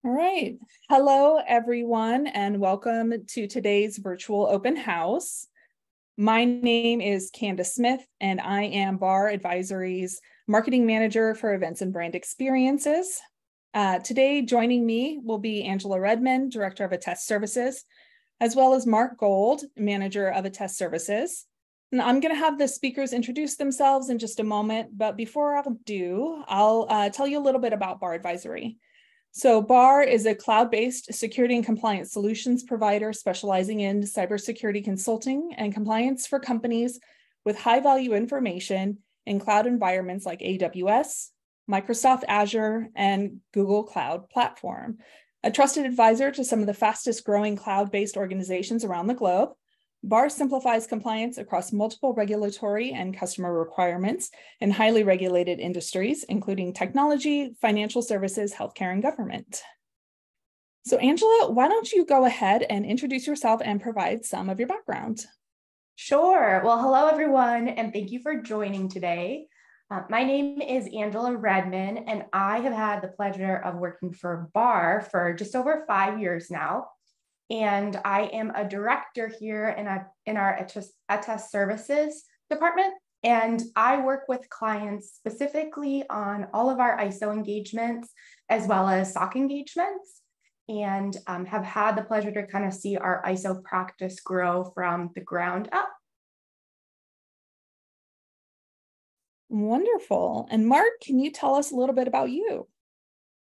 All right. Hello, everyone, and welcome to today's virtual open house. My name is Candace Smith, and I am BARR Advisory's Marketing Manager for Events and Brand Experiences. Today, joining me will be Angela Redmond, Director of Attest Services, as well as Mark Gold, Manager of Attest Services. And I'm going to have the speakers introduce themselves in just a moment, but before I'll tell you a little bit about BARR Advisory. So BARR is a cloud-based security and compliance solutions provider specializing in cybersecurity consulting and compliance for companies with high-value information in cloud environments like AWS, Microsoft Azure, and Google Cloud Platform. A trusted advisor to some of the fastest growing cloud-based organizations around the globe, BARR simplifies compliance across multiple regulatory and customer requirements in highly regulated industries, including technology, financial services, healthcare, and government. So Angela, why don't you go ahead and introduce yourself and provide some of your background? Sure. Well, hello, everyone, and thank you for joining today. My name is Angela Redmond, and I have had the pleasure of working for BARR for just over 5 years now. And I am a director here in our Attest Services department. And I work with clients specifically on all of our ISO engagements, as well as SOC engagements, and have had the pleasure to kind of see our ISO practice grow from the ground up. Wonderful. And Mark, can you tell us a little bit about you?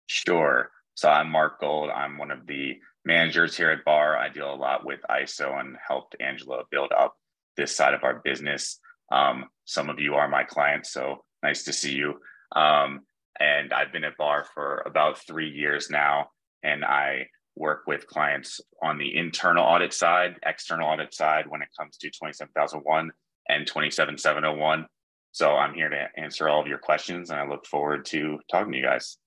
Sure. So I'm Mark Gold. I'm one of the managers here at BARR. I deal a lot with ISO and helped Angela build up this side of our business. Some of you are my clients, so nice to see you. And I've been at BARR for about 3 years now, and I work with clients on the internal audit side, external audit side when it comes to 27001 and 27701. So I'm here to answer all of your questions, and I look forward to talking to you guys.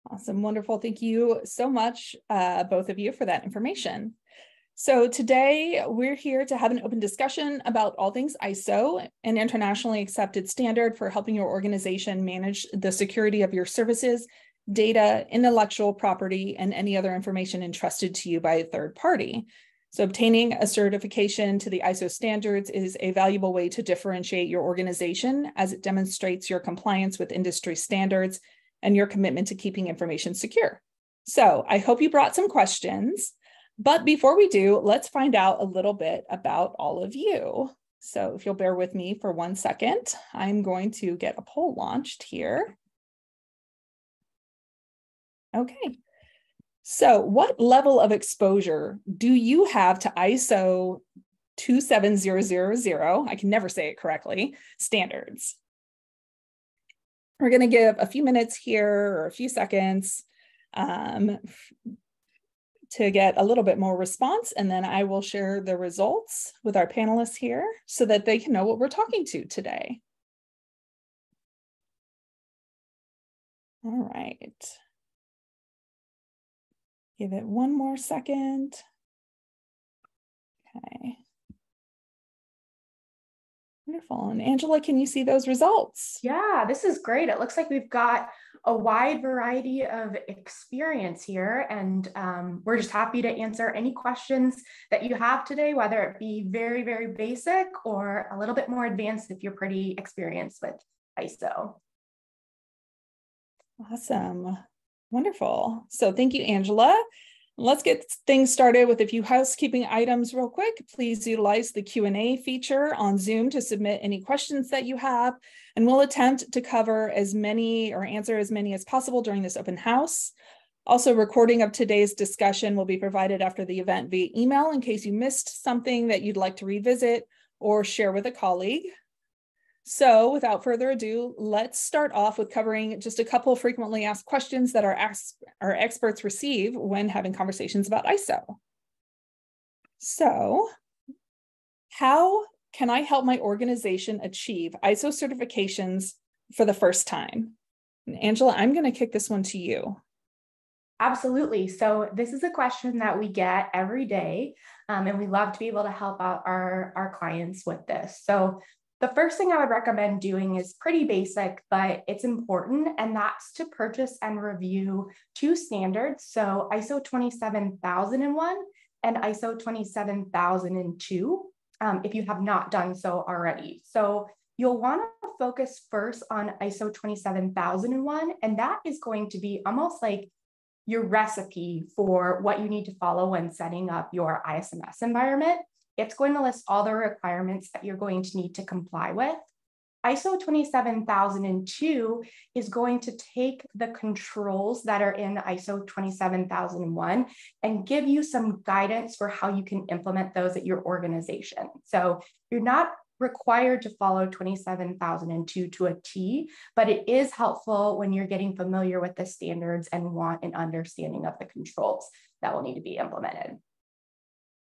Awesome. Wonderful. Thank you so much, both of you, for that information. So today we're here to have an open discussion about all things ISO, an internationally accepted standard for helping your organization manage the security of your services, data, intellectual property, and any other information entrusted to you by a third party. So obtaining a certification to the ISO standards is a valuable way to differentiate your organization as it demonstrates your compliance with industry standards and your commitment to keeping information secure. So I hope you brought some questions, but before we do, let's find out a little bit about all of you. So if you'll bear with me for 1 second, I'm going to get a poll launched here. Okay. So what level of exposure do you have to ISO 27000, I can never say it correctly, standards? We're going to give a few minutes here or a few seconds to get a little bit more response, and then I will share the results with our panelists here so that they can know what we're talking to today. All right. Give it one more second. Okay. Wonderful. And Angela, can you see those results? Yeah, this is great. It looks like we've got a wide variety of experience here, and we're just happy to answer any questions that you have today, whether it be very, very basic or a little bit more advanced if you're pretty experienced with ISO. Awesome. Wonderful. So thank you, Angela. Let's get things started with a few housekeeping items real quick. Please utilize the Q&A feature on Zoom to submit any questions that you have, and we'll attempt to cover as many or answer as many as possible during this open house. Also, recording of today's discussion will be provided after the event via email in case you missed something that you'd like to revisit or share with a colleague. So without further ado, let's start off with covering just a couple of frequently asked questions that our experts receive when having conversations about ISO. So how can I help my organization achieve ISO certifications for the first time? And Angela, I'm going to kick this one to you. Absolutely. So this is a question that we get every day, and we love to be able to help out our clients with this. So The first thing I would recommend doing is pretty basic, but it's important, and that's to purchase and review 2 standards. So ISO 27001 and ISO 27002, if you have not done so already. So you'll want to focus first on ISO 27001, and that is going to be almost like your recipe for what you need to follow when setting up your ISMS environment. It's going to list all the requirements that you're going to need to comply with. ISO 27002 is going to take the controls that are in ISO 27001 and give you some guidance for how you can implement those at your organization. So you're not required to follow 27002 to a T, but it is helpful when you're getting familiar with the standards and want an understanding of the controls that will need to be implemented.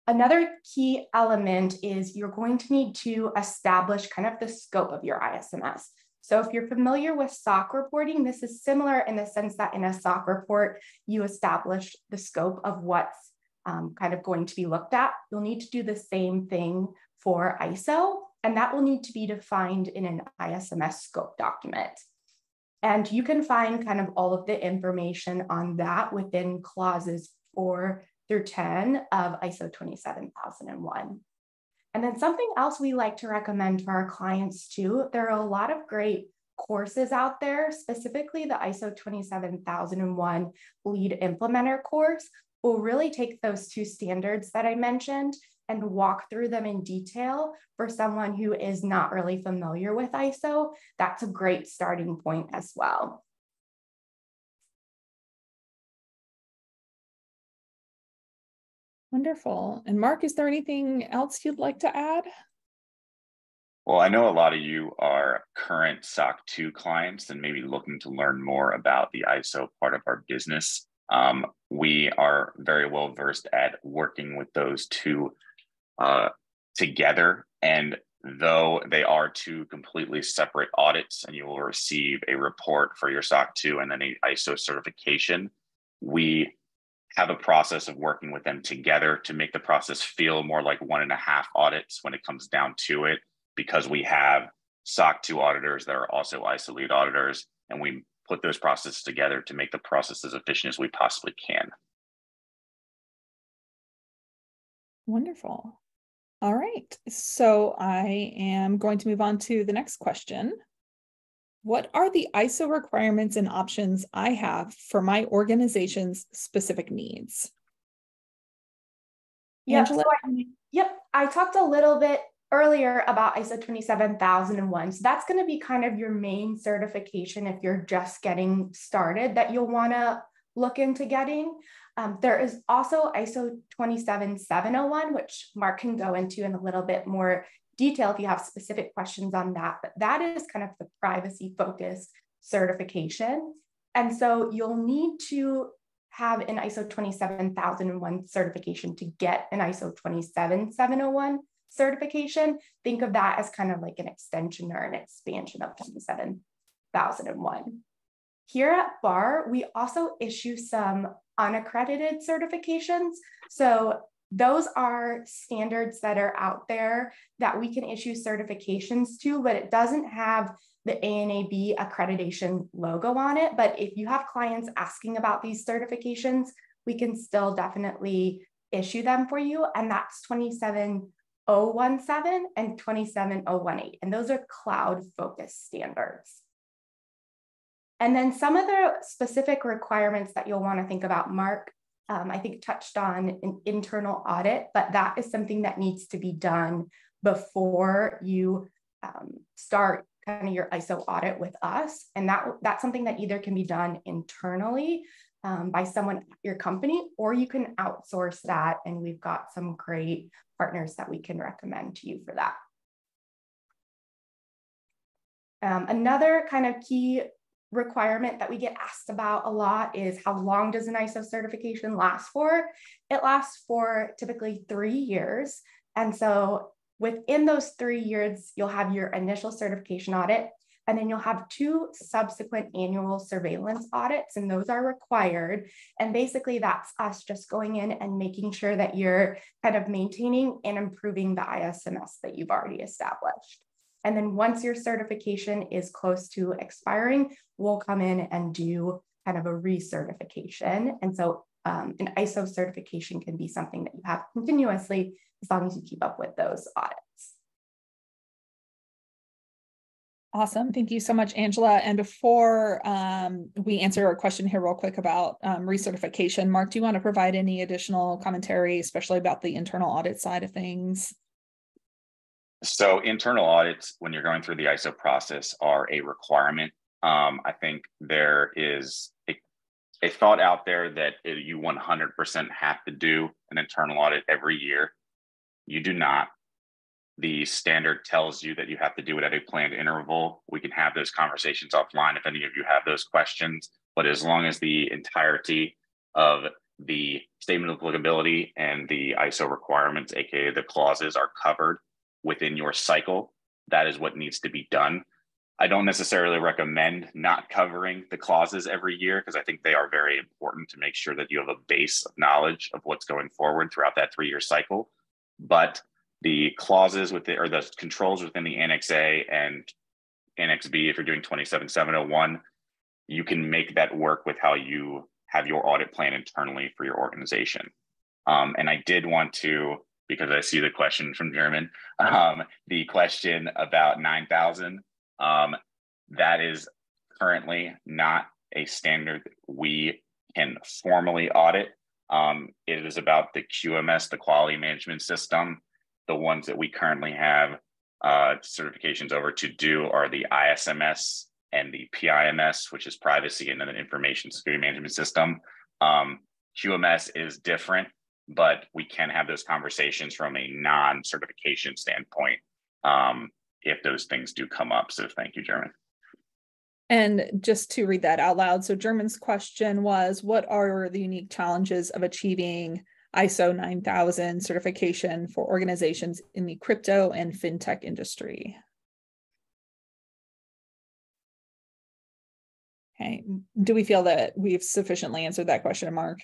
Another key element is you're going to need to establish kind of the scope of your ISMS. So if you're familiar with SOC reporting, this is similar in the sense that in a SOC report, you establish the scope of what's kind of going to be looked at. You'll need to do the same thing for ISO, and that will need to be defined in an ISMS scope document. And you can find kind of all of the information on that within clauses 4 through 10 of ISO 27001. And then something else we like to recommend to our clients too, there are a lot of great courses out there, specifically the ISO 27001 Lead Implementer course will really take those 2 standards that I mentioned and walk through them in detail for someone who is not really familiar with ISO. That's a great starting point as well. Wonderful. And Mark, is there anything else you'd like to add? Well, I know a lot of you are current SOC 2 clients and maybe looking to learn more about the ISO part of our business. We are very well versed at working with those 2 together. And though they are 2 completely separate audits and you will receive a report for your SOC 2 and then an ISO certification, we have a process of working with them together to make the process feel more like 1.5 audits when it comes down to it, because we have SOC 2 auditors that are also ISO lead auditors, and we put those processes together to make the process as efficient as we possibly can. Wonderful. All right. So I am going to move on to the next question. What are the ISO requirements and options I have for my organization's specific needs? Yep, Angela? I talked a little bit earlier about ISO 27001. So that's going to be kind of your main certification if you're just getting started that you'll want to look into getting. There is also ISO 27701, which Mark can go into in a little bit more detail if you have specific questions on that, but that is kind of the privacy focused certification. And so you'll need to have an ISO 27001 certification to get an ISO 27701 certification. Think of that as kind of like an extension or an expansion of 27001. Here at BARR, we also issue some unaccredited certifications. So those are standards that are out there that we can issue certifications to, but it doesn't have the ANAB accreditation logo on it. But if you have clients asking about these certifications, we can still definitely issue them for you. And that's 27017 and 27018. And those are cloud-focused standards. And then some of the specific requirements that you'll want to think about, Mark, I think touched on an internal audit, but that is something that needs to be done before you start kind of your ISO audit with us. And that's something that either can be done internally by someone at your company, or you can outsource that. And we've got some great partners that we can recommend to you for that. Another kind of key requirement that we get asked about a lot is how long does an ISO certification last for? It lasts for typically 3 years. And so within those 3 years, you'll have your initial certification audit, and then you'll have 2 subsequent annual surveillance audits, and those are required. And basically that's us just going in and making sure that you're kind of maintaining and improving the ISMS that you've already established. And then once your certification is close to expiring, we'll come in and do kind of a recertification. And so an ISO certification can be something that you have continuously as long as you keep up with those audits. Awesome. Thank you so much, Angela. And before we answer a question here real quick about recertification, Mark, do you want to provide any additional commentary, especially about the internal audit side of things? So internal audits, when you're going through the ISO process, are a requirement. I think there is a thought out there that you 100% have to do an internal audit every year. You do not. The standard tells you that you have to do it at a planned interval. We can have those conversations offline if any of you have those questions. But as long as the entirety of the statement of applicability and the ISO requirements, aka the clauses, are covered within your cycle, that is what needs to be done. I don't necessarily recommend not covering the clauses every year because I think they are very important to make sure that you have a base of knowledge of what's going forward throughout that 3-year cycle. But the clauses within, or the controls within the Annex A and Annex B, if you're doing 27701, you can make that work with how you have your audit plan internally for your organization. And I did want to, because I see the question from German, the question about 9,000, that is currently not a standard we can formally audit. It is about the QMS, the quality management system. The ones that we currently have certifications over to do are the ISMS and the PIMS, which is privacy and then information security management system. QMS is different, but we can have those conversations from a non-certification standpoint if those things do come up. So thank you, German. And just to read that out loud. So German's question was, what are the unique challenges of achieving ISO 9000 certification for organizations in the crypto and fintech industry? Okay, do we feel that we've sufficiently answered that question, Mark?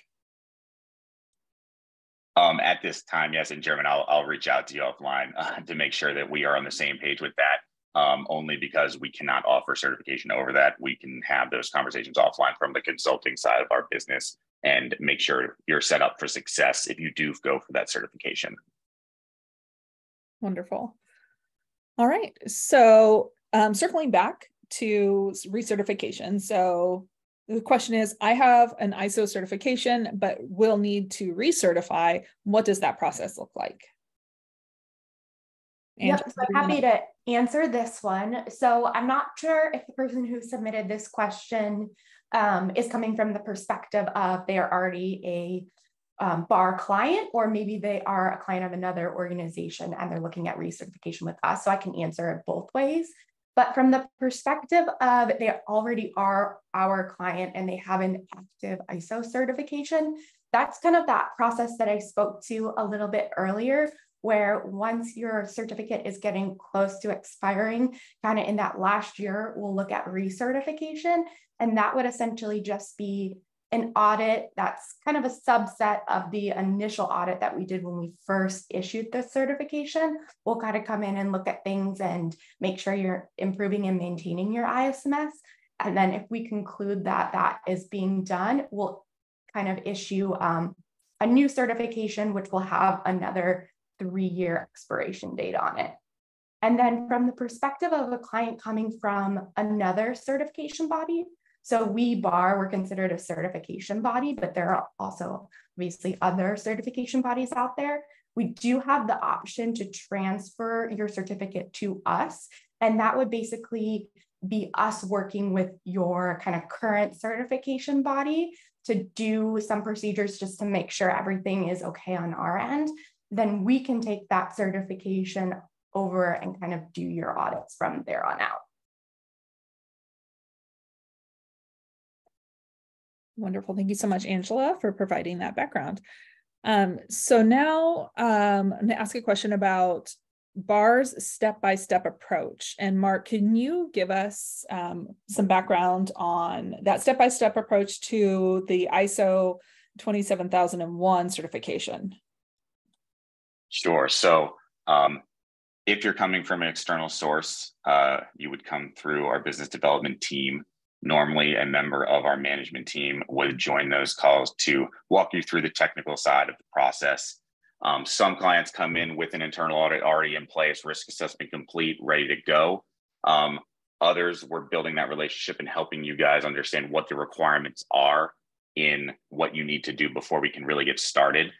At this time, yes, in German, I'll reach out to you offline to make sure that we are on the same page with that, only because we cannot offer certification over that. We can have those conversations offline from the consulting side of our business and make sure you're set up for success if you do go for that certification. Wonderful. All right, so circling back to recertification. So the question is, I have an ISO certification, but will need to recertify. What does that process look like? Yep, so I'm happy to answer this one. So I'm not sure if the person who submitted this question is coming from the perspective of they are already a BARR client, or maybe they are a client of another organization and they're looking at recertification with us. So I can answer it both ways. But from the perspective of they already are our client and they have an active ISO certification, that's kind of that process that I spoke to a little bit earlier, where once your certificate is getting close to expiring, kind of in that last year, we'll look at recertification. And that would essentially just be an audit that's kind of a subset of the initial audit that we did when we first issued the certification. We'll kind of come in and look at things and make sure you're improving and maintaining your ISMS. And then if we conclude that that is being done, we'll kind of issue a new certification, which will have another 3-year expiration date on it. And then from the perspective of a client coming from another certification body, so we BARR, we're considered a certification body, but there are also obviously other certification bodies out there. We do have the option to transfer your certificate to us. And that would basically be us working with your kind of current certification body to do some procedures just to make sure everything is okay on our end. Then we can take that certification over and kind of do your audits from there on out. Wonderful. Thank you so much, Angela, for providing that background. So now I'm going to ask a question about BARR's step-by-step approach. And Mark, can you give us some background on that step-by-step approach to the ISO 27001 certification? Sure. So If you're coming from an external source, you would come through our business development team. Normally, a member of our management team would join those calls to walk you through the technical side of the process. Some clients come in with an internal audit already in place, risk assessment complete, ready to go. Others, we're building that relationship and helping you guys understand what the requirements are in what you need to do before we can really get started.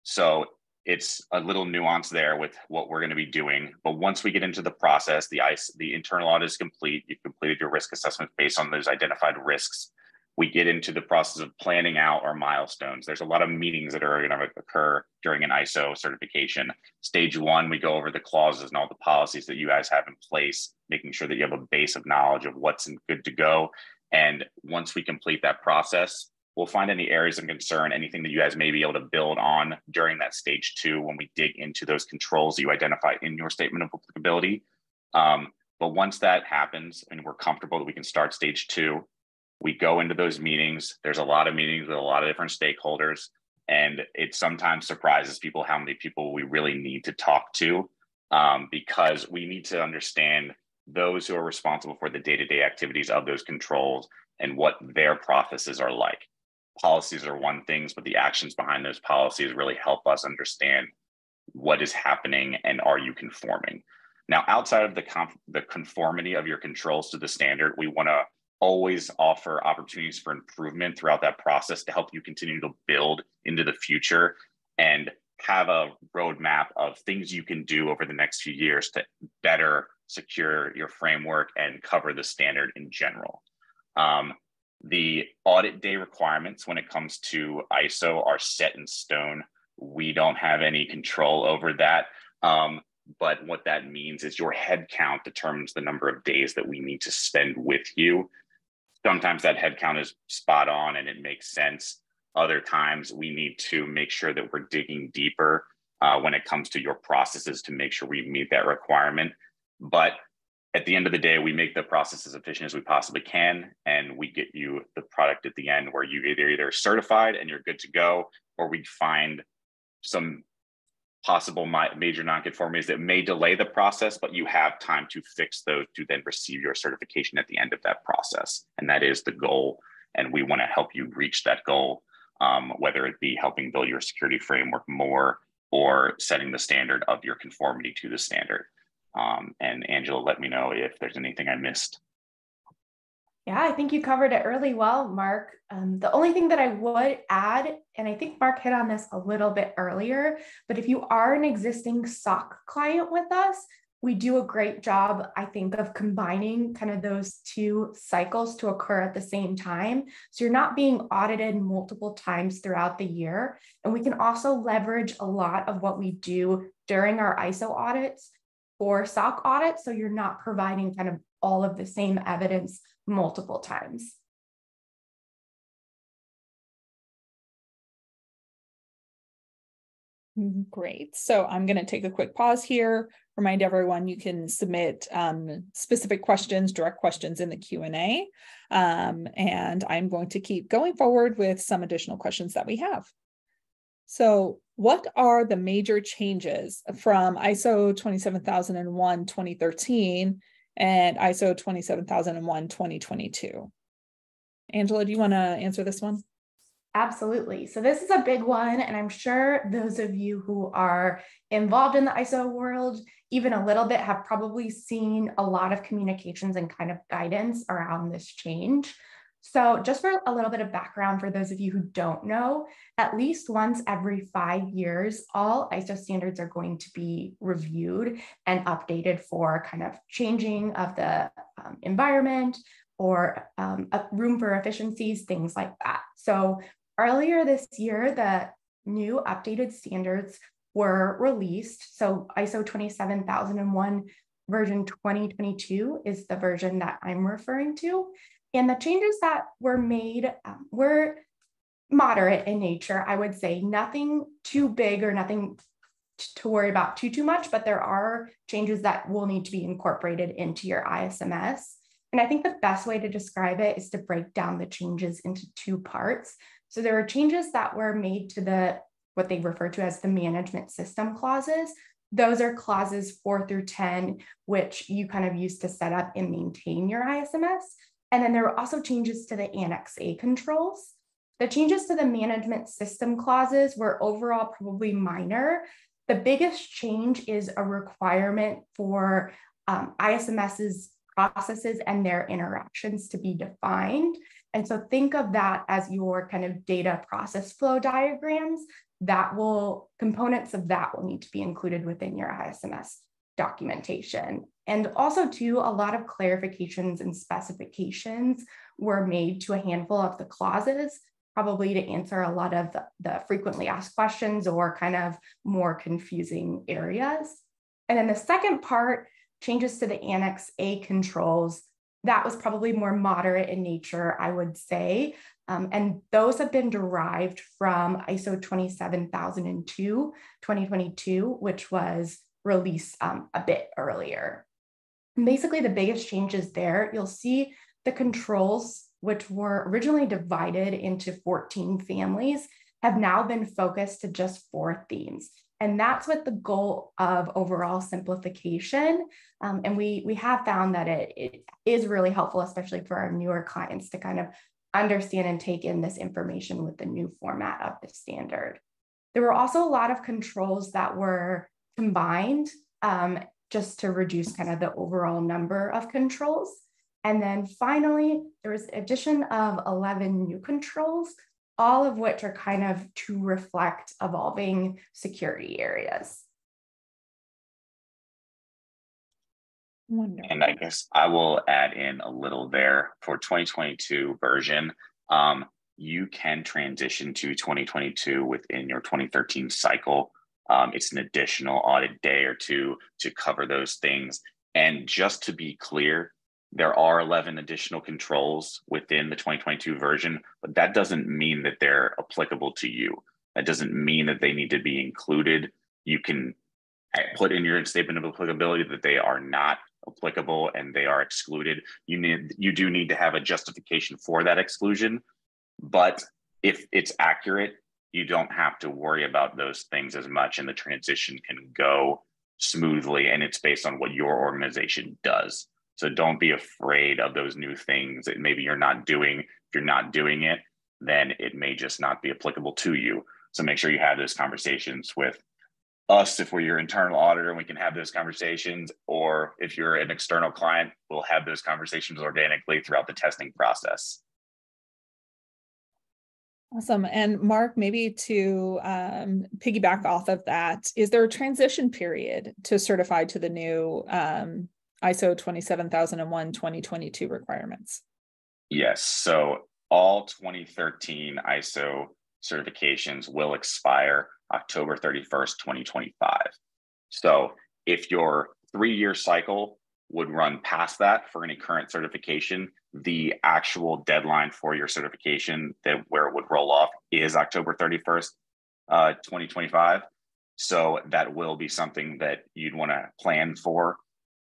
So it's a little nuance there with what we're going to be doing. But once we get into the process, the internal audit is complete. You've completed your risk assessment based on those identified risks. We get into the process of planning out our milestones. There's a lot of meetings that are going to occur during an ISO certification. Stage one, we go over the clauses and all the policies that you guys have in place, making sure that you have a base of knowledge of what's good to go. And once we complete that process, we'll find any areas of concern, anything that you guys may be able to build on during that stage two when we dig into those controls that you identify in your statement of applicability. But once that happens and we're comfortable that we can start stage two, we go into those meetings. There's a lot of meetings with a lot of different stakeholders, and it sometimes surprises people how many people we really need to talk to, because we need to understand those who are responsible for the day-to-day activities of those controls and what their processes are like. Policies are one thing, but the actions behind those policies really help us understand what is happening and are you conforming. Now, outside of the conformity of your controls to the standard, we want to always offer opportunities for improvement throughout that process to help you continue to build into the future and have a roadmap of things you can do over the next few years to better secure your framework and cover the standard in general. The audit day requirements when it comes to ISO are set in stone. We don't have any control over that. But what that means is your head count determines the number of days that we need to spend with you. Sometimes that head count is spot on and it makes sense. Other times we need to make sure that we're digging deeper when it comes to your processes to make sure we meet that requirement. But at the end of the day, we make the process as efficient as we possibly can, and we get you the product at the end where you either certified and you're good to go, or we find some possible major nonconformities that may delay the process, but you have time to fix those to then receive your certification at the end of that process. And that is the goal. And we want to help you reach that goal, whether it be helping build your security framework more or setting the standard of your conformity to the standard. And Angela, let me know if there's anything I missed. Yeah, I think you covered it really well, Mark. The only thing that I would add, and I think Mark hit on this a little bit earlier, but if you are an existing SOC client with us, we do a great job, I think, of combining kind of those two cycles to occur at the same time. So you're not being audited multiple times throughout the year. And we can also leverage a lot of what we do during our ISO audits for SOC audits. So you're not providing kind of all of the same evidence multiple times. Great. So I'm going to take a quick pause here. Remind everyone you can submit specific questions, direct questions in the Q&A. And I'm going to keep going forward with some additional questions that we have. So what are the major changes from ISO 27001-2013 and ISO 27001-2022? Angela, do you want to answer this one? Absolutely. So this is a big one, and I'm sure those of you who are involved in the ISO world, even a little bit, have probably seen a lot of communications and kind of guidance around this change. So just for a little bit of background for those of you who don't know, at least once every 5 years, all ISO standards are going to be reviewed and updated for kind of changing of the environment or room for efficiencies, things like that. So earlier this year, the new updated standards were released. So ISO 27001 version 2022 is the version that I'm referring to. And the changes that were made were moderate in nature, I would say. Nothing too big or nothing to worry about too much, but there are changes that will need to be incorporated into your ISMS. And I think the best way to describe it is to break down the changes into two parts. So there are changes that were made to what they refer to as the management system clauses. those are clauses 4 through 10, which you kind of use to set up and maintain your ISMS. And then there were also changes to the Annex A controls. The changes to the management system clauses were overall probably minor. The biggest change is a requirement for ISMS's processes and their interactions to be defined. And so think of that as your kind of data process flow diagrams. Components of that will need to be included within your ISMS documentation. And also too, a lot of clarifications and specifications were made to a handful of the clauses, probably to answer a lot of the frequently asked questions or kind of more confusing areas. And then the second part, changes to the Annex A controls, that was probably more moderate in nature, I would say. And those have been derived from ISO 27002, 2022, which was released a bit earlier. And basically, the biggest changes there, you'll see the controls, which were originally divided into 14 families, have now been focused to just 4 themes. And that's with the goal of overall simplification. And we have found that it is really helpful, especially for our newer clients, to kind of understand and take in this information with the new format of the standard. There were also a lot of controls that were combined just to reduce kind of the overall number of controls. And then finally, there was addition of 11 new controls, all of which are kind of to reflect evolving security areas. Wonderful. And I guess I will add in a little there for 2022 version. You can transition to 2022 within your 2013 cycle. It's an additional audit day or two to cover those things. And just to be clear, there are 11 additional controls within the 2022 version, but that doesn't mean that they're applicable to you. That doesn't mean that they need to be included. You can put in your statement of applicability that they are not applicable and they are excluded. You do need to have a justification for that exclusion, but if it's accurate, you don't have to worry about those things as much, and the transition can go smoothly, and it's based on what your organization does. So don't be afraid of those new things that maybe you're not doing. If you're not doing it, then it may just not be applicable to you. So make sure you have those conversations with us if we're your internal auditor, and we can have those conversations, or if you're an external client, we'll have those conversations organically throughout the testing process. Awesome. And Mark, maybe to piggyback off of that, is there a transition period to certify to the new ISO 27001 2022 requirements? Yes. So all 2013 ISO certifications will expire October 31st, 2025. So if your 3-year cycle would run past that for any current certification, the actual deadline for your certification where it would roll off is October 31st, 2025. So that will be something that you'd want to plan for,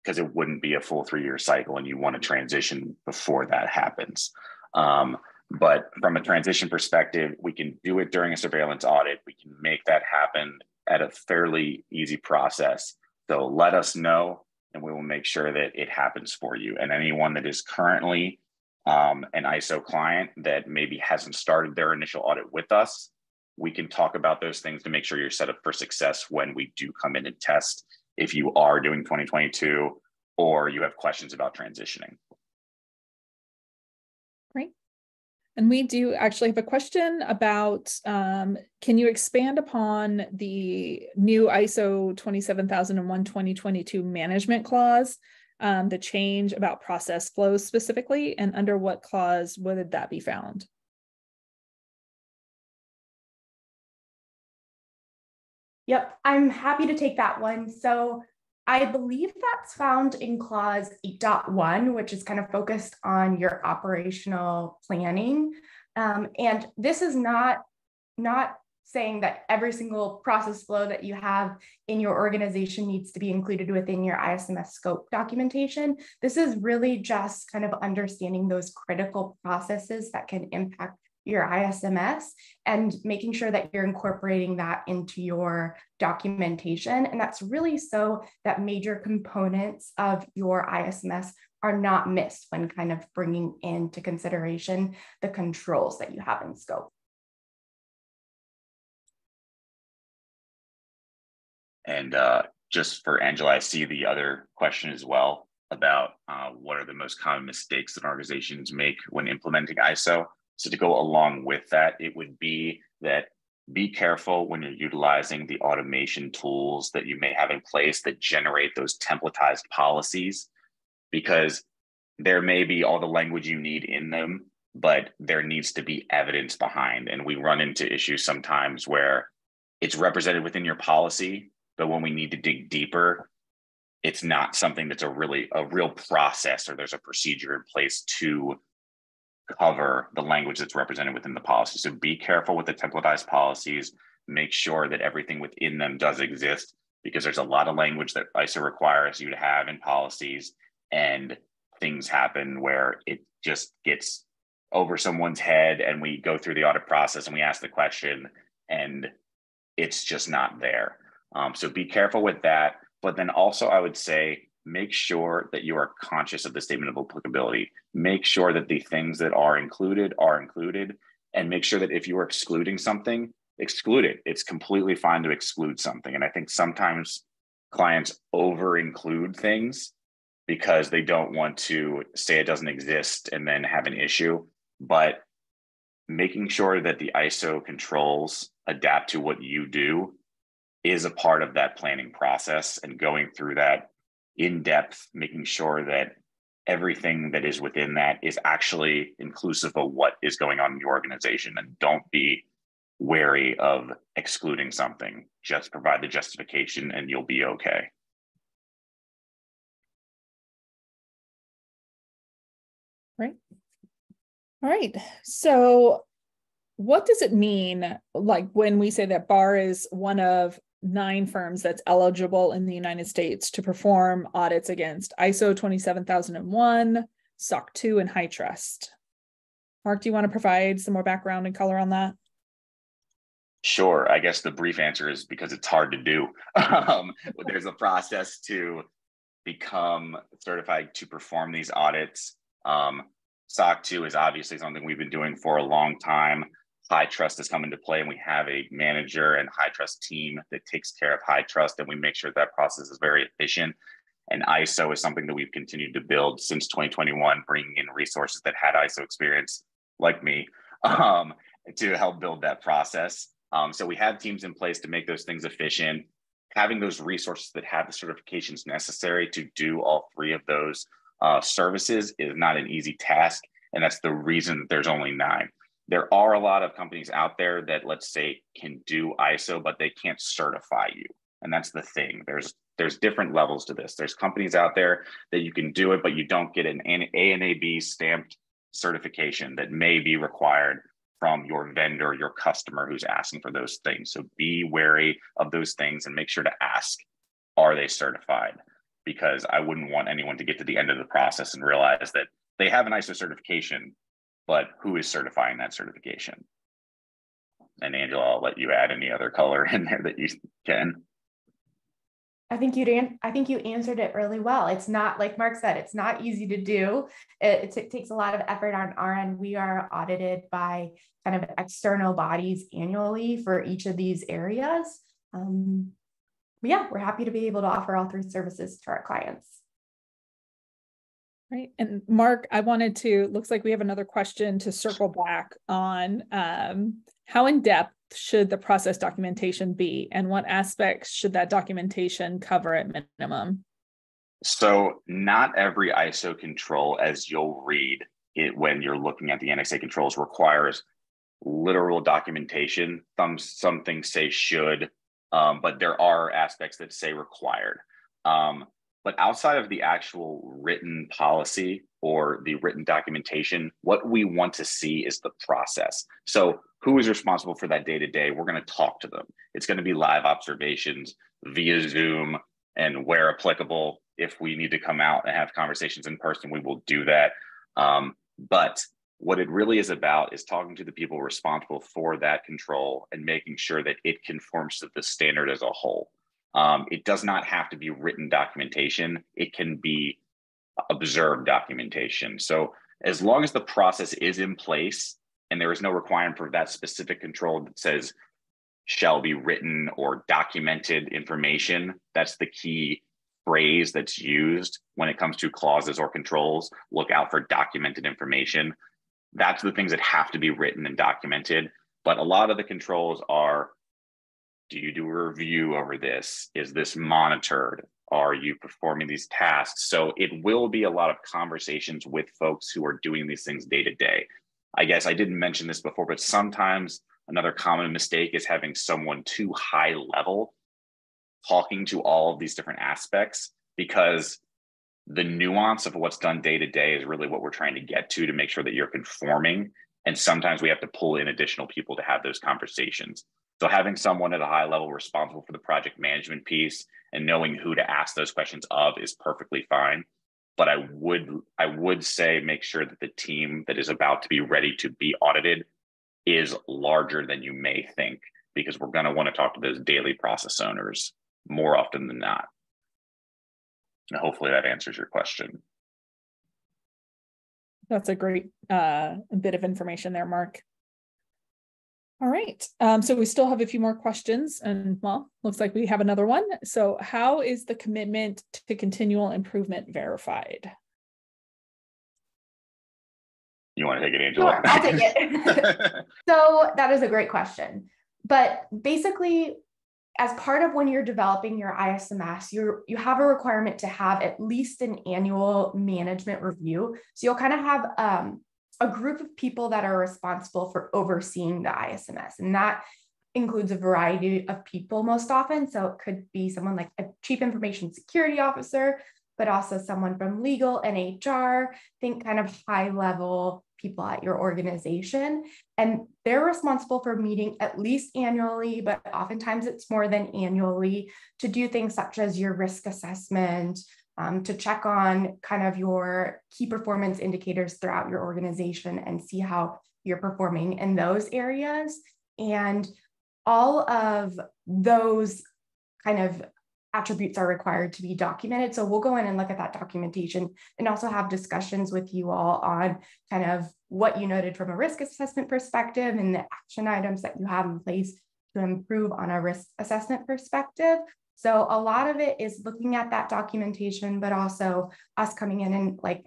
because it wouldn't be a full 3-year cycle and you want to transition before that happens. But from a transition perspective, we can do it during a surveillance audit. We can make that happen at a fairly easy process. So let us know, and we will make sure that it happens for you. And anyone that is currently an ISO client that maybe hasn't started their initial audit with us, we can talk about those things to make sure you're set up for success when we do come in and test, if you are doing 2022 or you have questions about transitioning. Great. And we do actually have a question about, can you expand upon the new ISO 27001 2022 management clause, the change about process flows specifically, and under what clause would that be found? Yep, I'm happy to take that one. So I believe that's found in clause 8.1, which is kind of focused on your operational planning. And this is not saying that every single process flow that you have in your organization needs to be included within your ISMS scope documentation. This is really just kind of understanding those critical processes that can impact your ISMS, and making sure that you're incorporating that into your documentation. And that's really so that major components of your ISMS are not missed when kind of bringing into consideration the controls that you have in scope. And just for Angela, I see the other question as well about what are the most common mistakes that organizations make when implementing ISO. So to go along with that, it would be that be careful when you're utilizing the automation tools that you may have in place that generate those templatized policies, because there may be all the language you need in them, but there needs to be evidence behind. And we run into issues sometimes where it's represented within your policy, but when we need to dig deeper, it's not something that's a real process, or there's a procedure in place to cover the language that's represented within the policy. So be careful with the templatized policies. Make sure that everything within them does exist, because there's a lot of language that ISO requires you to have in policies, and things happen where it just gets over someone's head, and we go through the audit process and we ask the question and it's just not there. So be careful with that. But then also I would say, make sure that you are conscious of the statement of applicability. Make sure that the things that are included, and make sure that if you are excluding something, exclude it. It's completely fine to exclude something. And I think sometimes clients over include things because they don't want to say it doesn't exist and then have an issue. But making sure that the ISO controls adapt to what you do is a part of that planning process, and going through that in depth, making sure that everything that is within that is actually inclusive of what is going on in your organization. And don't be wary of excluding something. Just provide the justification and you'll be okay. Right. All right. So what does it mean, like when we say that BARR is one of 9 firms that's eligible in the United States to perform audits against ISO 27001, SOC 2, and HITRUST? Mark, do you want to provide some more background and color on that? Sure. I guess the brief answer is because it's hard to do. There's a process to become certified to perform these audits. SOC 2 is obviously something we've been doing for a long time. HITRUST has come into play, and we have a manager and HITRUST team that takes care of HITRUST, and we make sure that process is very efficient. And ISO is something that we've continued to build since 2021, bringing in resources that had ISO experience, like me, to help build that process. So we have teams in place to make those things efficient. Having those resources that have the certifications necessary to do all 3 of those services is not an easy task, and that's the reason that there's only 9. There are a lot of companies out there that, let's say, can do ISO, but they can't certify you. And that's the thing. There's different levels to this. There's companies out there that you can do it, but you don't get an A and AB stamped certification that may be required from your vendor, your customer who's asking for those things. So be wary of those things and make sure to ask, are they certified? Because I wouldn't want anyone to get to the end of the process and realize that they have an ISO certification, but who is certifying that certification? And Angela, I'll let you add any other color in there that you can. I think you answered it really well. It's not, like Mark said, it's not easy to do. It takes a lot of effort on our end. We are audited by kind of external bodies annually for each of these areas. Yeah, we're happy to be able to offer all 3 services to our clients. Right. And Mark, looks like we have another question to circle back on. How in depth should the process documentation be, and what aspects should that documentation cover at minimum? So not every ISO control, as you'll read it when you're looking at the NXA controls, requires literal documentation. Some things say should, but there are aspects that say required. But outside of the actual written policy or the written documentation, what we want to see is the process. So who is responsible for that day-to-day? We're going to talk to them. It's going to be live observations via Zoom, and where applicable, if we need to come out and have conversations in person, we will do that. But What it really is about is talking to the people responsible for that control and making sure that it conforms to the standard as a whole. It does not have to be written documentation. It can be observed documentation. So as long as the process is in place and there is no requirement for that specific control that says shall be written or documented information, that's the key phrase that's used when it comes to clauses or controls. Look out for documented information. That's the things that have to be written and documented. But a lot of the controls are, do you do a review over this? Is this monitored? Are you performing these tasks? So it will be a lot of conversations with folks who are doing these things day to day. I guess I didn't mention this before, but sometimes another common mistake is having someone too high level talking to all of these different aspects, because the nuance of what's done day to day is really what we're trying to get to make sure that you're conforming. And sometimes we have to pull in additional people to have those conversations. So having someone at a high level responsible for the project management piece and knowing who to ask those questions of is perfectly fine. But I would say make sure that the team that is about to be ready to be audited is larger than you may think, because we're going to want to talk to those daily process owners more often than not. And hopefully that answers your question. That's a great bit of information there, Mark. All right, so we still have a few more questions, and well, looks like we have another one. So how is the commitment to continual improvement verified? You want to take it, Angela? Sure, I'll take it. So that is a great question. But basically, as part of when you're developing your ISMS, you have a requirement to have at least an annual management review. So you'll kind of have a group of people that are responsible for overseeing the ISMS. And that includes a variety of people most often. So it could be someone like a chief information security officer, but also someone from legal and HR, think kind of high level people at your organization. And they're responsible for meeting at least annually, but oftentimes it's more than annually, to do things such as your risk assessment, to check on kind of your key performance indicators throughout your organization and see how you're performing in those areas. And all of those kind of attributes are required to be documented. So we'll go in and look at that documentation and also have discussions with you all on kind of what you noted from a risk assessment perspective and the action items that you have in place to improve on a risk assessment perspective. So a lot of it is looking at that documentation, but also us coming in and, like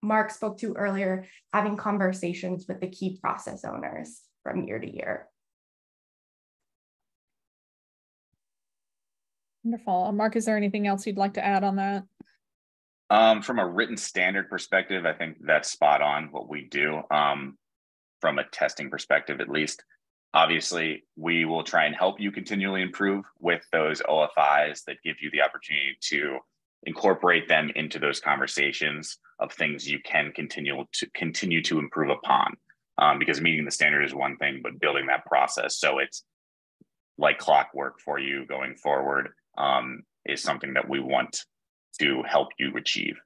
Mark spoke to earlier, having conversations with the key process owners from year to year. Wonderful. Mark, is there anything else you'd like to add on that? From a written standard perspective, I think that's spot on what we do, from a testing perspective, at least. Obviously, we will try and help you continually improve with those OFIs that give you the opportunity to incorporate them into those conversations of things you can continue to improve upon. Because meeting the standard is one thing, but building that process so it's like clockwork for you going forward is something that we want to help you achieve.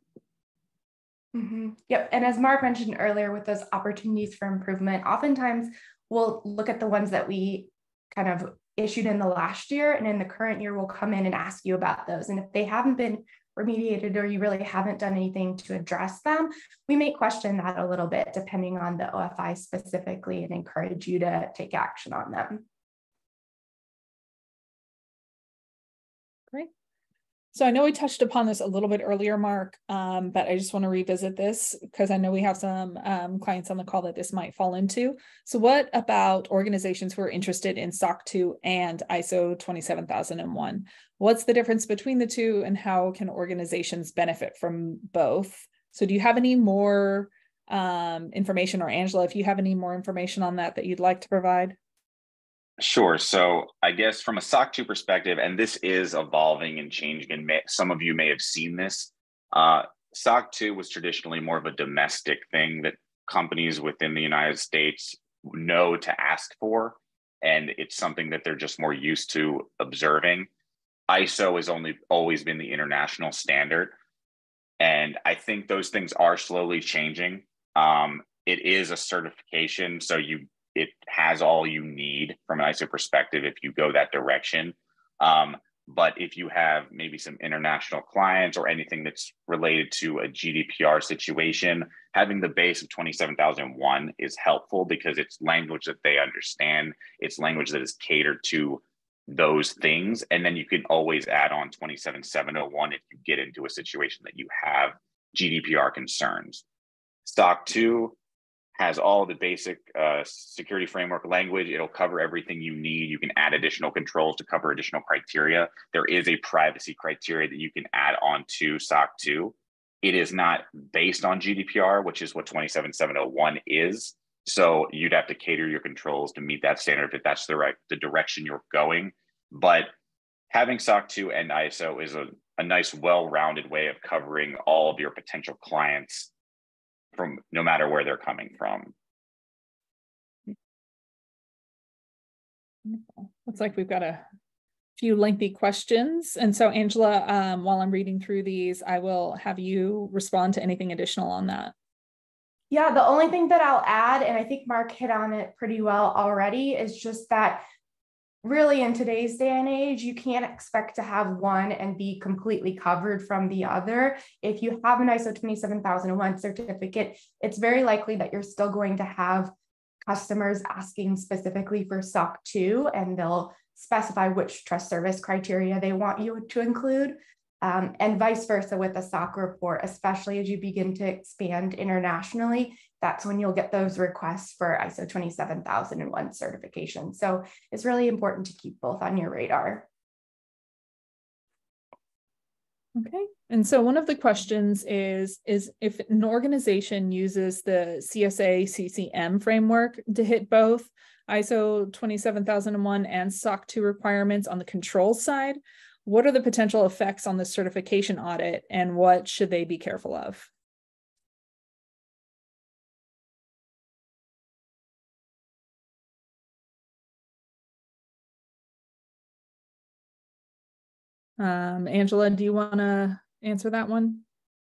Mm-hmm. Yep. And as Mark mentioned earlier, with those opportunities for improvement, oftentimes we'll look at the ones that we kind of issued in the last year, and in the current year, we'll come in and ask you about those. And if they haven't been remediated or you really haven't done anything to address them, we may question that a little bit depending on the OFI specifically and encourage you to take action on them. Great. So I know we touched upon this a little bit earlier, Mark, but I just want to revisit this because I know we have some clients on the call that this might fall into. So what about organizations who are interested in SOC 2 and ISO 27001? What's the difference between the two, and how can organizations benefit from both? So do you have any more information, or Angela, if you have any more information on that you'd like to provide? Sure. So I guess from a SOC 2 perspective, and this is evolving and changing, and some of you may have seen this, SOC 2 was traditionally more of a domestic thing that companies within the United States know to ask for, and it's something that they're just more used to observing. ISO has always been the international standard, and I think those things are slowly changing. it is a certification, so it has all you need from an ISO perspective if you go that direction. But if you have maybe some international clients or anything that's related to a GDPR situation, having the base of 27001 is helpful because it's language that they understand. It's language that is catered to those things. And then you can always add on 27701 if you get into a situation that you have GDPR concerns. SOC 2 has all the basic security framework language. It'll cover everything you need. You can add additional controls to cover additional criteria. There is a privacy criteria that you can add on to SOC 2. It is not based on GDPR, which is what 27701 is. So you'd have to cater your controls to meet that standard if that's the direction you're going. But having SOC 2 and ISO is a nice, well-rounded way of covering all of your potential clients from no matter where they're coming from. Looks like we've got a few lengthy questions. And so Angela, while I'm reading through these, I will have you respond to anything additional on that. Yeah, the only thing that I'll add, and I think Mark hit on it pretty well already, is just that really in today's day and age, you can't expect to have one and be completely covered from the other. If you have an ISO 27001 certificate, it's very likely that you're still going to have customers asking specifically for SOC 2, and they'll specify which trust service criteria they want you to include. And vice versa with a SOC report, especially as you begin to expand internationally, that's when you'll get those requests for ISO 27001 certification. So it's really important to keep both on your radar. Okay. And so one of the questions is if an organization uses the CSA CCM framework to hit both ISO 27001 and SOC 2 requirements on the control side, what are the potential effects on the certification audit and what should they be careful of? Angela, do you want to answer that one?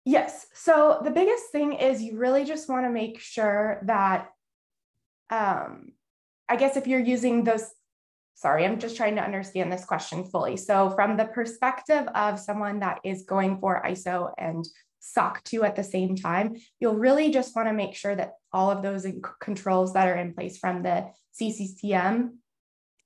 Yes. So the biggest thing is you really just want to make sure that, I guess if you're using those, sorry, I'm just trying to understand this question fully. So from the perspective of someone that is going for ISO and SOC 2 at the same time, you'll really just want to make sure that all of those controls that are in place from the CCCM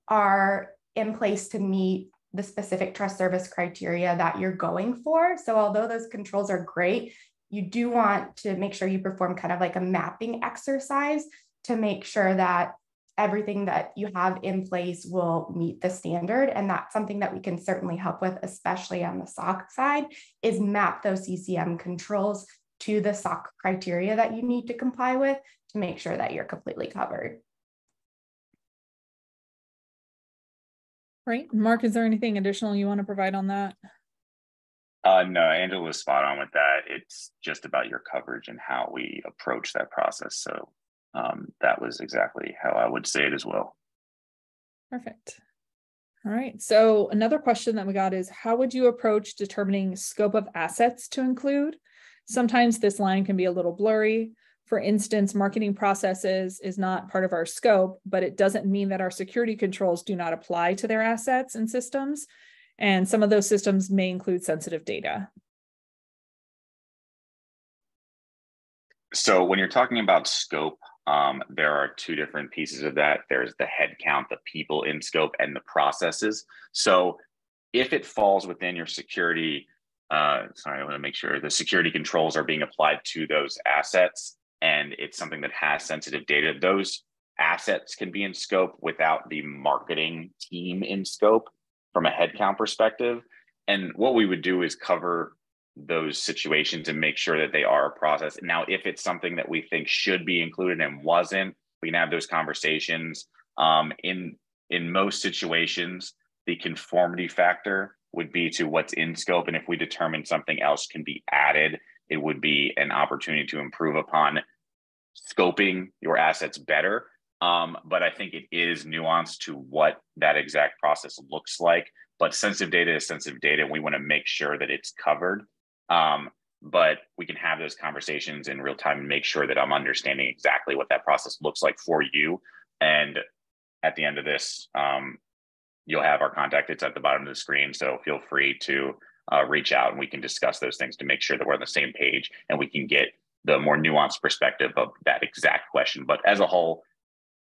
are in place to meet the specific trust service criteria that you're going for. So although those controls are great, you do want to make sure you perform kind of like a mapping exercise to make sure that everything that you have in place will meet the standard. And that's something that we can certainly help with, especially on the SOC side, is map those CCM controls to the SOC criteria that you need to comply with to make sure that you're completely covered. Right. Mark, is there anything additional you want to provide on that? No, Angela was spot on with that. It's just about your coverage and how we approach that process. So that was exactly how I would say it as well. Perfect. All right. So another question that we got is, how would you approach determining scope of assets to include? Sometimes this line can be a little blurry. For instance, marketing processes is not part of our scope, but it doesn't mean that our security controls do not apply to their assets and systems. And some of those systems may include sensitive data. So when you're talking about scope, there are two different pieces of that. There's the head count, the people in scope, and the processes. So if it falls within your security, I want to make sure the security controls are being applied to those assets, and it's something that has sensitive data, those assets can be in scope without the marketing team in scope from a headcount perspective. And what we would do is cover those situations and make sure that they are a process. Now, if it's something that we think should be included and wasn't, we can have those conversations. In most situations, the conformity factor would be to what's in scope. And if we determine something else can be added, it would be an opportunity to improve upon scoping your assets better. But I think it is nuanced to what that exact process looks like. But sensitive data is sensitive data, and we want to make sure that it's covered. but we can have those conversations in real time and make sure that I'm understanding exactly what that process looks like for you. And at the end of this, you'll have our contact. It's at the bottom of the screen. So feel free to reach out and we can discuss those things to make sure that we're on the same page and we can get the more nuanced perspective of that exact question. But as a whole,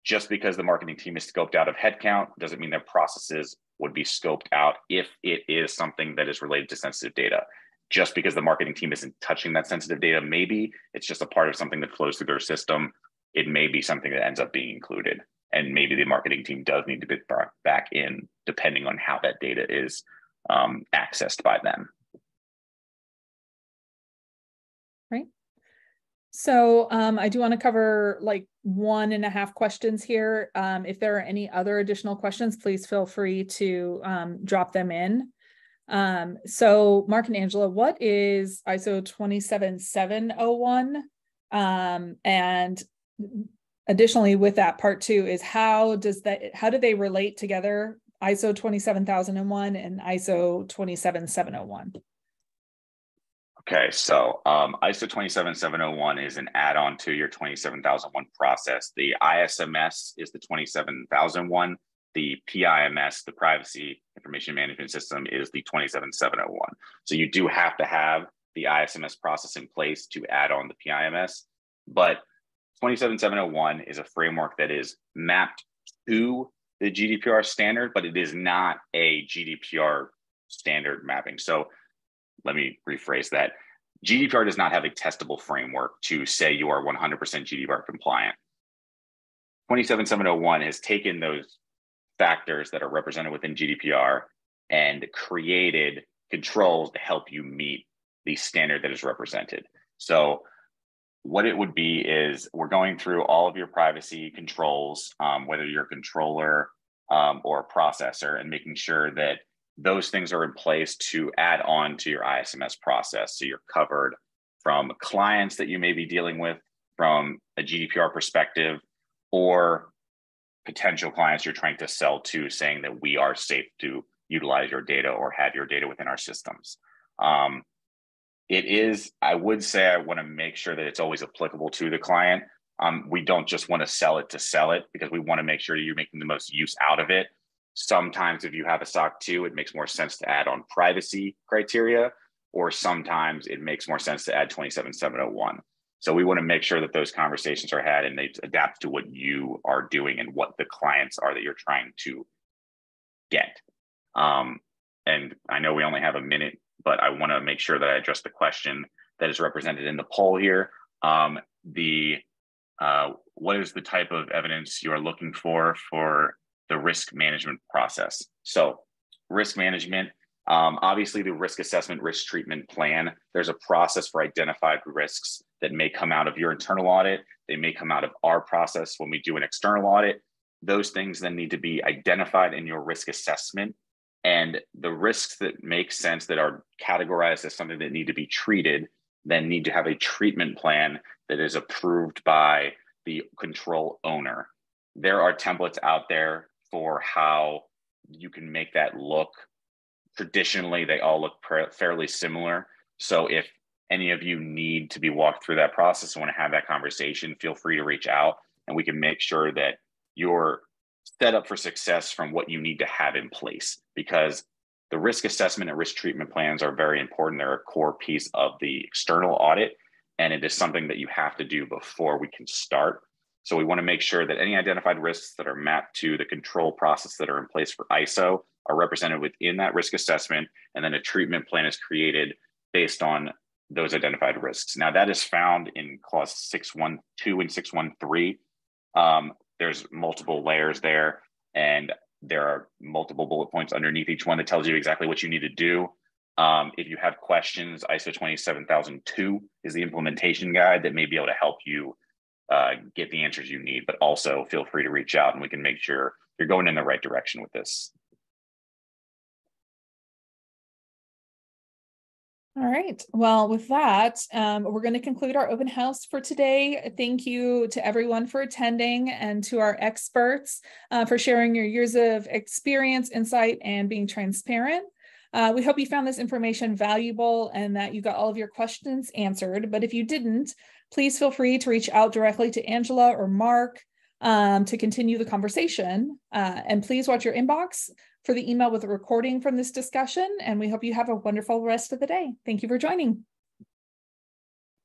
just because the marketing team is scoped out of headcount doesn't mean their processes would be scoped out if it is something that is related to sensitive data. Just because the marketing team isn't touching that sensitive data, maybe it's just a part of something that flows through their system. It may be something that ends up being included. And maybe the marketing team does need to be brought back in depending on how that data is accessed by them. Right. So I do want to cover like 1.5 questions here. If there are any other additional questions, please feel free to drop them in. So Mark and Angela, what is ISO 27701? And additionally with that, part 2 is how do they relate together, ISO 27001 and ISO 27701? Okay, so ISO 27701 is an add-on to your 27001 process. The ISMS is the 27001. The PIMS, the Privacy Information Management System, is the 27701. So you do have to have the ISMS process in place to add on the PIMS, but 27701 is a framework that is mapped to the GDPR standard, but it is not a GDPR standard mapping. So let me rephrase that. GDPR does not have a testable framework to say you are 100% GDPR compliant. 27701 has taken those factors that are represented within GDPR and created controls to help you meet the standard that is represented. So what it would be is we're going through all of your privacy controls, whether you're a controller or a processor, and making sure that those things are in place to add on to your ISMS process. So you're covered from clients that you may be dealing with from a GDPR perspective, or potential clients you're trying to sell to, saying that we are safe to utilize your data or have your data within our systems. It is, I would say, I want to make sure that it's always applicable to the client. We don't just want to sell it because we want to make sure you're making the most use out of it. Sometimes if you have a SOC 2, it makes more sense to add on privacy criteria, or sometimes it makes more sense to add 27701. So we want to make sure that those conversations are had and they adapt to what you are doing and what the clients are that you're trying to get. And I know we only have a minute, but I want to make sure that I address the question that is represented in the poll here. What is the type of evidence you are looking for the risk management process? So risk management, obviously the risk assessment, risk treatment plan, there's a process for identified risks that may come out of your internal audit. They may come out of our process when we do an external audit. Those things then need to be identified in your risk assessment. And the risks that make sense, that are categorized as something that need to be treated, then need to have a treatment plan that is approved by the control owner. There are templates out there for how you can make that look. Traditionally, they all look fairly similar. So if any of you need to be walked through that process and want to have that conversation, feel free to reach out and we can make sure that you're set up for success from what you need to have in place, because the risk assessment and risk treatment plans are very important. They're a core piece of the external audit, and it is something that you have to do before we can start. So we want to make sure that any identified risks that are mapped to the control process that are in place for ISO are represented within that risk assessment, and then a treatment plan is created based on those identified risks. Now that is found in clause 612 and 613. There's multiple layers there, and there are multiple bullet points underneath each one that tells you exactly what you need to do. If you have questions, ISO 27002 is the implementation guide that may be able to help you get the answers you need, but also feel free to reach out and we can make sure you're going in the right direction with this. All right. Well, with that, we're going to conclude our open house for today. Thank you to everyone for attending, and to our experts for sharing your years of experience, insight, and being transparent. We hope you found this information valuable and that you got all of your questions answered. But if you didn't, please feel free to reach out directly to Angela or Mark to continue the conversation. And please watch your inbox for the email with a recording from this discussion. And we hope you have a wonderful rest of the day. Thank you for joining.